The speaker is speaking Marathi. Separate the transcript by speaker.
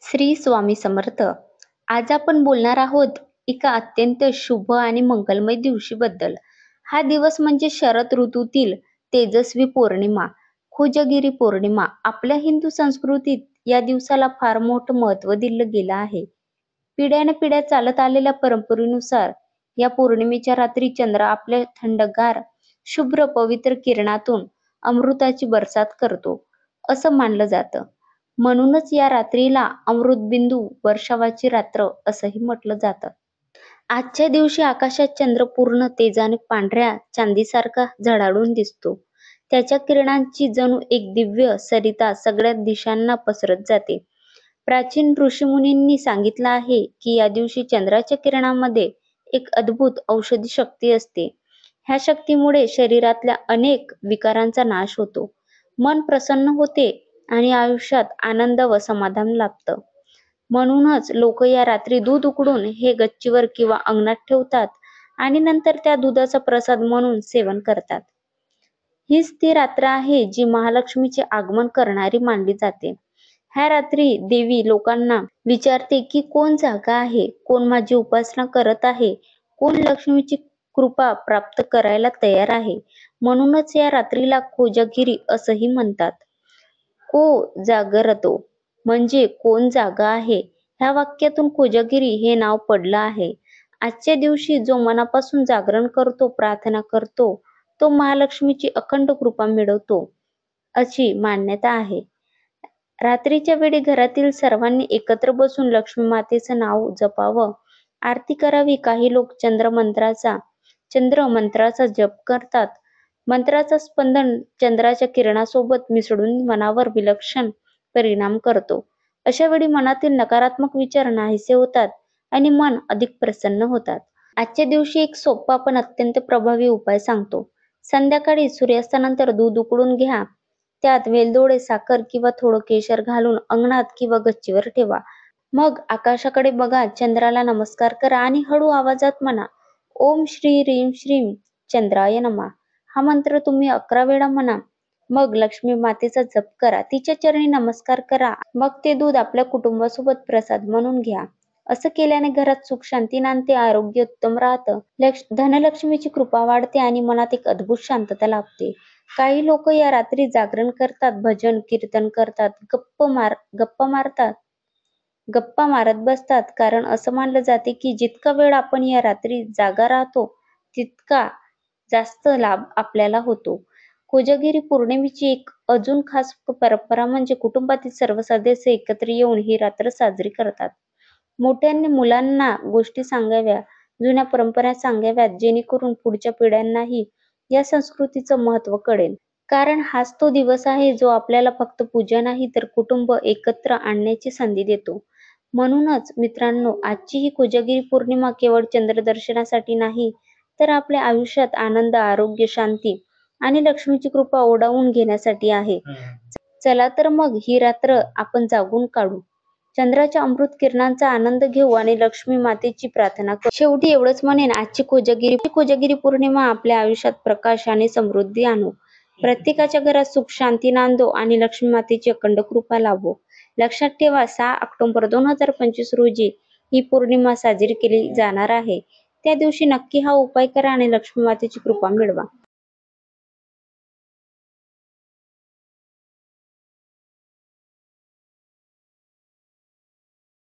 Speaker 1: श्री स्वामी समर्थ. आज आपण बोलणार आहोत एका अत्यंत शुभ आणि मंगलमय दिवशीबद्दल. हा दिवस म्हणजे शरद ऋतूतील तेजस्वी पौर्णिमा, कोजागिरी पौर्णिमा. आपल्या हिंदू संस्कृतीत या दिवसाला फार मोठं महत्त्व दिलं गेलं आहे. पिढ्यानपिढ्या चालत आलेल्या परंपरेनुसार या पौर्णिमेच्या रात्री चंद्र आपल्या थंडगार, शुभ्र, पवित्र किरणातून अमृताची बरसात करतो, असं मानलं जातं. म्हणूनच या रात्रीला अमृतबिंदू वर्षावाची रात्र असंही म्हटलं जातं. आजच्या दिवशी आकाशात चंद्र पूर्ण तेजाने पांढऱ्या चांदीसारखा झळाळून दिसतो. त्याच्या किरणांची जणू एक दिव्य सरिता सगळ्या दिशांना पसरत जाते. प्राचीन ऋषीमुनींनी सांगितलं आहे की या दिवशी चंद्राच्या किरणांमध्ये एक अद्भुत औषधी शक्ती असते. ह्या शक्तीमुळे शरीरातल्या अनेक विकारांचा नाश होतो, मन प्रसन्न होते आणि आयुष्यात आनंद व समाधान लाभतं. म्हणूनच लोक या रात्री दूध उकडून हे गच्चीवर किंवा अंगणात ठेवतात आणि नंतर त्या दुधाचा प्रसाद म्हणून सेवन करतात. हीच ती रात्र आहे जी महालक्ष्मीचे आगमन करणारी मानली जाते. ह्या रात्री देवी लोकांना विचारते की कोण जागा आहे, कोण माझी उपासना करत आहे, कोण लक्ष्मीची कृपा प्राप्त करायला तयार आहे. म्हणूनच या रात्रीला कोजागिरी असंही म्हणतात. को जागरतो म्हणजे कोण जागा आहे. ह्या वाक्यातून कोजागिरी हे नाव पडलं आहे. आजच्या दिवशी जो मनापासून जागरण करतो, प्रार्थना करतो, तो महालक्ष्मीची अखंड कृपा मिळवतो, अशी मान्यता आहे. रात्रीच्या वेळी घरातील सर्वांनी एकत्र बसून लक्ष्मी मातेचं नाव जपावं, आरती करावी. काही लोक चंद्र मंत्राचा जप करतात. मंत्राचा स्पंदन चंद्राच्या किरणासोबत मिसळून मनावर विलक्षण परिणाम करतो. अशा वेळी मनातील नकारात्मक विचार नाहीसे होतात आणि मन अधिक प्रसन्न होतात. आजच्या दिवशी एक सोपा पण अत्यंत प्रभावी उपाय सांगतो. संध्याकाळी सूर्यास्तानंतर दूध उकळून घ्या. त्यात वेलदोडे, साखर किंवा थोडं केशर घालून अंगणात किंवा गच्चीवर ठेवा. मग आकाशाकडे बघा, चंद्राला नमस्कार करा आणि हळू आवाजात म्हणा, ओम श्री रीम श्रीम चंद्राय नमः. हा मंत्र तुम्ही 11 वेळा म्हणा. मग लक्ष्मी मातेचा जप करा, तिच्या चरणी नमस्कार करा. मग ते दूध आपल्या कुटुंबासोबत प्रसाद म्हणून घ्या. असं केल्याने घरात सुख शांती नांदते, आरोग्य उत्तम राहतं, धनलक्ष्मीची कृपा वाढते आणि मनात एक अद्भुत शांतता लाभते. काही लोक या रात्री जागरण करतात, भजन कीर्तन करतात, गप्पा मारत बसतात. कारण असं मानलं जाते की जितका वेळ आपण या रात्री जागा राहतो तितका जास्त लाभ आपल्याला होतो. कोजागिरी पौर्णिमेची एक अजून खास परंपरा म्हणजे कुटुंबातील सर्व सदस्य एकत्र येऊन ही रात्र साजरी करतात. मोठ्यांनी मुलांना गोष्टी सांगाव्या, जुन्या परंपरा सांगाव्यात, जेणेकरून पुढच्या पिढ्यांनाही या संस्कृतीचं महत्त्व कळेल. कारण हाच तो दिवस आहे जो आपल्याला फक्त पूजा नाही तर कुटुंब एकत्र आणण्याची संधी देतो. म्हणूनच मित्रांनो, आजची ही कोजागिरी पौर्णिमा केवळ चंद्रदर्शनासाठी नाही तर आपल्या आयुष्यात आनंद, आरोग्य, शांती आणि लक्ष्मीची कृपा ओढावून घेण्यासाठी आहे. चला तर मग ही रात्र आपण जागून काढू, चंद्राच्या अमृत किरणांचा आनंद घेऊ आणि लक्ष्मी मातेची प्रार्थना करू. शेवटी एवढंच म्हणेन, आजची कोजागिरी पौर्णिमा आपल्या आयुष्यात प्रकाश आणि समृद्धी आणो, प्रत्येकाच्या घरात सुख शांती नांदो आणि लक्ष्मी मातेची अखंड कृपा लाभो. लक्षात ठेवा, 6 ऑक्टोबर 2025 रोजी ही पौर्णिमा साजरी केली जाणार आहे. त्या दिवशी नक्की हा उपाय करा आणि लक्ष्मी मातेची कृपा मिळवा.